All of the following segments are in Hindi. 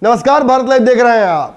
नमस्कार, भारत लाइव देख रहे हैं आप।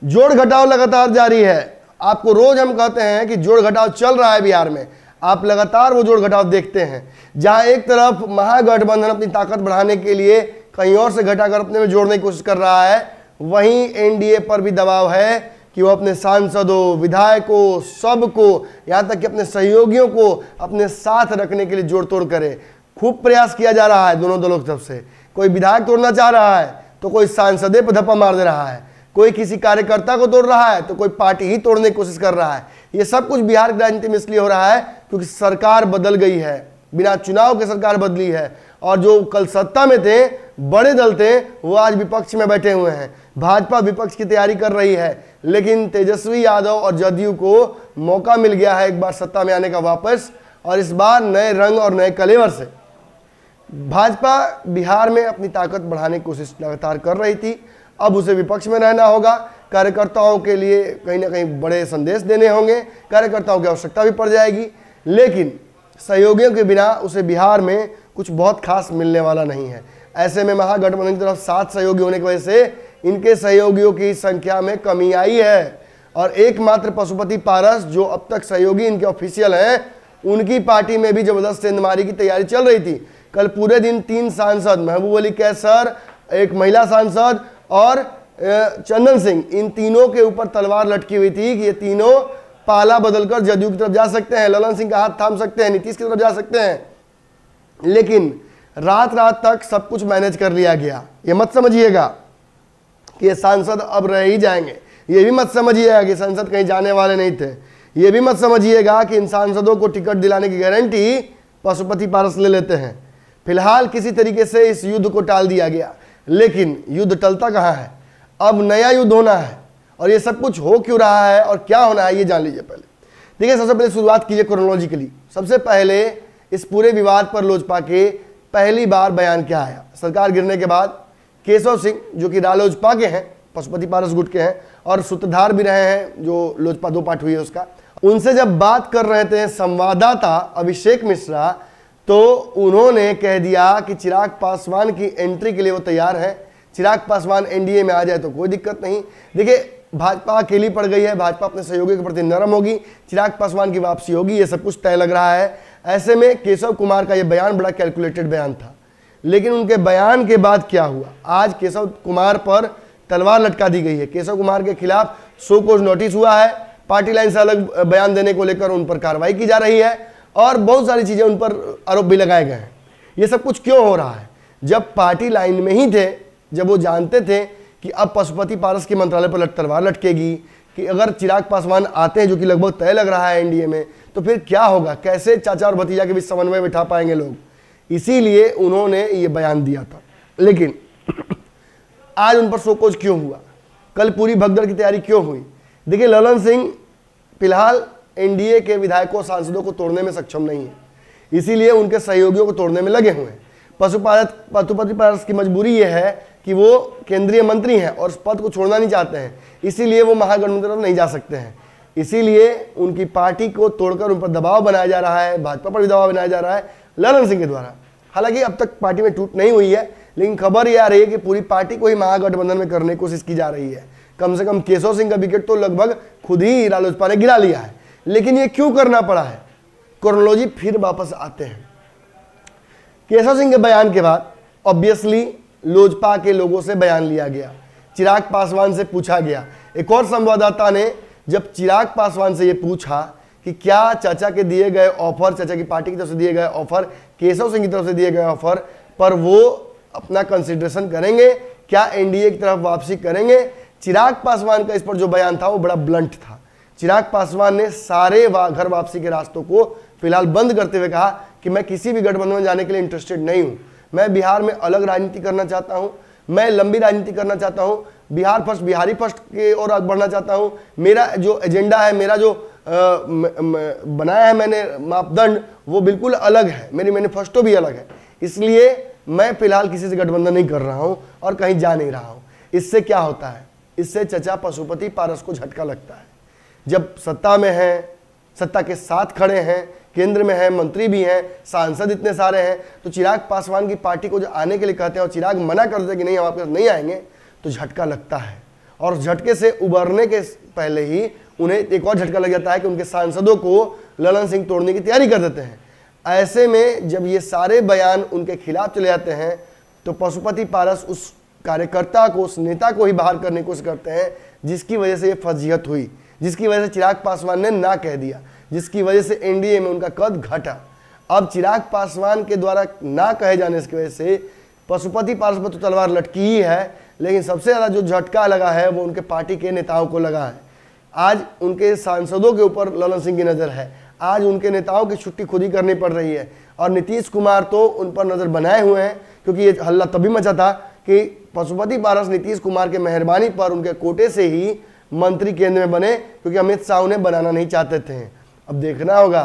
जोड़ घटाव लगातार जारी है। आपको रोज हम कहते हैं कि जोड़ घटाव चल रहा है बिहार में, आप लगातार वो जोड़ घटाव देखते हैं। जहां एक तरफ महागठबंधन अपनी ताकत बढ़ाने के लिए कहीं और से घटाकर अपने में जोड़ने की कोशिश कर रहा है, वहीं एनडीए पर भी दबाव है कि वो अपने सांसदों, विधायकों, सबको, यहाँ तक कि अपने सहयोगियों को अपने साथ रखने के लिए जोड़ तोड़ करे। खूब प्रयास किया जा रहा है दोनों दलों की तरफ से। कोई विधायक तोड़ना चाह रहा है तो कोई सांसदे पर धप्पा मार दे रहा है, कोई किसी कार्यकर्ता को तोड़ रहा है तो कोई पार्टी ही तोड़ने की कोशिश कर रहा है। ये सब कुछ बिहार की राजनीति में इसलिए हो रहा है क्योंकि सरकार बदल गई है, बिना चुनाव के सरकार बदली है, और जो कल सत्ता में थे, बड़े दल थे, वो आज विपक्ष में बैठे हुए हैं। भाजपा विपक्ष की तैयारी कर रही है, लेकिन तेजस्वी यादव और जदयू को मौका मिल गया है एक बार सत्ता में आने का वापस, और इस बार नए रंग और नए कलेवर से। भाजपा बिहार में अपनी ताकत बढ़ाने की कोशिश लगातार कर रही थी, अब उसे विपक्ष में रहना होगा। कार्यकर्ताओं के लिए कहीं ना कहीं बड़े संदेश देने होंगे, कार्यकर्ताओं की आवश्यकता भी पड़ जाएगी, लेकिन सहयोगियों के बिना उसे बिहार में कुछ बहुत खास मिलने वाला नहीं है। ऐसे में महागठबंधन की तरफ 7 सहयोगी होने की वजह से इनके सहयोगियों की संख्या में कमी आई है, और एकमात्र पशुपति पारस जो अब तक सहयोगी इनके ऑफिशियल हैं, उनकी पार्टी में भी जबरदस्त सेंधमारी की तैयारी चल रही थी। कल पूरे दिन 3 सांसद, महबूब अली कैसर, एक महिला सांसद और चंदन सिंह, इन तीनों के ऊपर तलवार लटकी हुई थी कि ये तीनों पाला बदलकर जदयू की तरफ जा सकते हैं, ललन सिंह का हाथ थाम सकते हैं, नीतीश की तरफ जा सकते हैं। लेकिन रात रात तक सब कुछ मैनेज कर लिया गया। ये मत समझिएगा कि ये सांसद अब रह ही जाएंगे, ये भी मत समझिएगा कि सांसद कहीं जाने वाले नहीं थे, ये भी मत समझिएगा कि इन सांसदों को टिकट दिलाने की गारंटी पशुपति पारस ले लेते हैं। फिलहाल किसी तरीके से इस युद्ध को टाल दिया गया, लेकिन युद्ध टलता कहाँ है, अब नया युद्ध होना है। और ये सब कुछ हो क्यों रहा है और क्या होना है, ये जान लीजिए पहले। देखिए, सबसे पहले शुरुआत कीजिए क्रोनोलॉजिकली। सबसे पहले इस पूरे विवाद पर लोजपा के पहली बार बयान क्या आया। सरकार गिरने के बाद केशव सिंह, जो कि रालोजपा के हैं, पशुपति पारस गुट के हैं और सूत्रधार भी रहे हैं जो लोजपा 2 पार्ट हुई है उसका, उनसे जब बात कर रहे थे संवाददाता अभिषेक मिश्रा, तो उन्होंने कह दिया कि चिराग पासवान की एंट्री के लिए वो तैयार है। चिराग पासवान एनडीए में आ जाए तो कोई दिक्कत नहीं। देखिए, भाजपा अकेली पड़ गई है, भाजपा अपने सहयोगी के प्रति नरम होगी, चिराग पासवान की वापसी होगी, ये सब कुछ तय लग रहा है। ऐसे में केशव कुमार का ये बयान बड़ा कैलकुलेटेड बयान था, लेकिन उनके बयान के बाद क्या हुआ, आज केशव कुमार पर तलवार लटका दी गई है। केशव कुमार के खिलाफ शो कॉज नोटिस हुआ है, पार्टी लाइन से अलग बयान देने को लेकर उन पर कार्रवाई की जा रही है, और बहुत सारी चीजें उन पर आरोप भी लगाए गए हैं। ये सब कुछ क्यों हो रहा है? जब पार्टी लाइन में ही थे, जब वो जानते थे कि अब पशुपति पारस के मंत्रालय पर तलवार लटकेगी, कि अगर चिराग पासवान आते हैं, जो कि लगभग तय लग रहा है एनडीए में, तो फिर क्या होगा, कैसे चाचा और भतीजा के बीच समन्वय बिठा पाएंगे लोग, इसीलिए उन्होंने ये बयान दिया था। लेकिन आज उन पर शोकोज क्यों हुआ, कल पूरी भगदड़ की तैयारी क्यों हुई? देखिए, ललन सिंह फिलहाल एनडीए के विधायकों, सांसदों को तोड़ने में सक्षम नहीं है, इसीलिए उनके सहयोगियों को तोड़ने में लगे हुए हैं। पशुपति पारस की मजबूरी यह है कि वो केंद्रीय मंत्री हैं और उस पद को छोड़ना नहीं चाहते हैं, इसीलिए वो महागठबंधन नहीं जा सकते हैं। इसीलिए उनकी पार्टी को तोड़कर उन पर दबाव बनाया जा रहा है, भाजपा पर भी दबाव बनाया जा रहा है ललन सिंह के द्वारा। हालांकि अब तक पार्टी में टूट नहीं हुई है, लेकिन खबर यह आ रही है कि पूरी पार्टी को ही महागठबंधन में करने की कोशिश की जा रही है। कम से कम केशव सिंह का विकेट तो लगभग खुद ही रालोसपा ने गिरा लिया है। लेकिन ये क्यों करना पड़ा है, क्रोनोलॉजी फिर वापस आते हैं। केशव सिंह के बयान के बाद ऑब्वियसली लोजपा के लोगों से बयान लिया गया, चिराग पासवान से पूछा गया। एक और संवाददाता ने जब चिराग पासवान से ये पूछा कि क्या चाचा के दिए गए ऑफर, चाचा की पार्टी की तरफ से दिए गए ऑफर, केशव सिंह की तरफ से दिए गए ऑफर पर वो अपना कंसिडरेशन करेंगे, क्या एनडीए की तरफ वापसी करेंगे? चिराग पासवान का इस पर जो बयान था वो बड़ा ब्लंट था। चिराग पासवान ने सारे घर वापसी के रास्तों को फिलहाल बंद करते हुए कहा कि मैं किसी भी गठबंधन में जाने के लिए इंटरेस्टेड नहीं हूं, मैं बिहार में अलग राजनीति करना चाहता हूं, मैं लंबी राजनीति करना चाहता हूं, बिहार फर्स्ट, बिहारी फर्स्ट की ओर आगे बढ़ना चाहता हूं। मेरा जो एजेंडा है, मेरा जो बनाया है मैंने मापदंड, वो बिल्कुल अलग है, मेरी मैनिफेस्टो भी अलग है, इसलिए मैं फिलहाल किसी से गठबंधन नहीं कर रहा हूं और कहीं जा नहीं रहा हूं। इससे क्या होता है, इससे चचा पशुपति पारस को झटका लगता है। जब सत्ता में हैं, सत्ता के साथ खड़े हैं, केंद्र में हैं, मंत्री भी हैं, सांसद इतने सारे हैं, तो चिराग पासवान की पार्टी को जो आने के लिए कहते हैं और चिराग मना कर देते कि नहीं हम आपके साथ नहीं आएंगे, तो झटका लगता है, और झटके से उबरने के पहले ही उन्हें एक और झटका लग जाता है कि उनके सांसदों को ललन सिंह तोड़ने की तैयारी कर देते हैं। ऐसे में जब ये सारे बयान उनके खिलाफ चले जाते हैं तो पशुपति पारस उस कार्यकर्ता को, उस नेता को ही बाहर करने की कोशिश करते हैं जिसकी वजह से ये फजीहत हुई, जिसकी वजह से चिराग पासवान ने ना कह दिया, जिसकी वजह से एनडीए में उनका कद घटा। अब चिराग पासवान के द्वारा ना कहे जाने की वजह से पशुपति पारस पर तो तलवार लटकी ही है, लेकिन सबसे ज़्यादा जो झटका लगा है वो उनके पार्टी के नेताओं को लगा है। आज उनके सांसदों के ऊपर ललन सिंह की नज़र है, आज उनके नेताओं की छुट्टी खुद ही करनी पड़ रही है, और नीतीश कुमार तो उन पर नज़र बनाए हुए हैं, क्योंकि ये हल्ला तभी मचा था कि पशुपति पारस नीतीश कुमार के मेहरबानी पर उनके कोटे से ही मंत्री केंद्र में बने, क्योंकि अमित शाह उन्हें बनाना नहीं चाहते थे। अब देखना होगा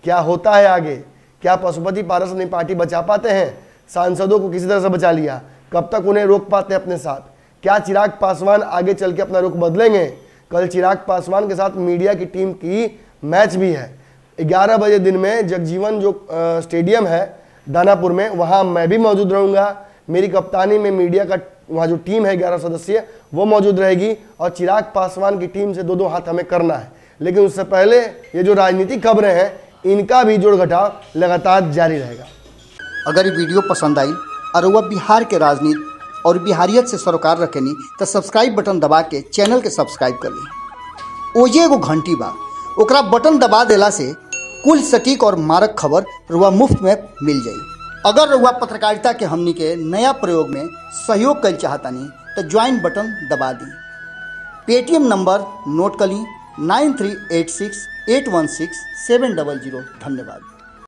क्या होता है आगे, क्या पशुपति पारस अपनी पार्टी बचा पाते हैं, सांसदों को किसी तरह से बचा लिया, कब तक उन्हें रोक पाते हैं अपने साथ, क्या चिराग पासवान आगे चल के अपना रुख बदलेंगे। कल चिराग पासवान के साथ मीडिया की टीम की मैच भी है 11 बजे दिन में जगजीवन जो स्टेडियम है दानापुर में, वहाँ मैं भी मौजूद रहूँगा। मेरी कप्तानी में मीडिया का वहाँ जो टीम है 11 सदस्यीय वो मौजूद रहेगी, और चिराग पासवान की टीम से दो हाथ हमें करना है। लेकिन उससे पहले ये जो राजनीतिक खबरें हैं इनका भी जोड़ घटाव लगातार जारी रहेगा। अगर ये वीडियो पसंद आई और वह बिहार के राजनीति और बिहारियत से सरोकार रखेनी तो सब्सक्राइब बटन दबा के चैनल के सब्सक्राइब कर ली। ओजे एगो घंटी बा, ओकरा बटन दबा देला से कुल सटीक और मारक खबर रुआ मुफ्त में मिल जाई। अगर रुआ पत्रकारिता के हमनी के नया प्रयोग में सहयोग कर चाहतानी तो ज्वाइन बटन दबा दी। पेटीएम नंबर नोट कर ली 9386816700। धन्यवाद।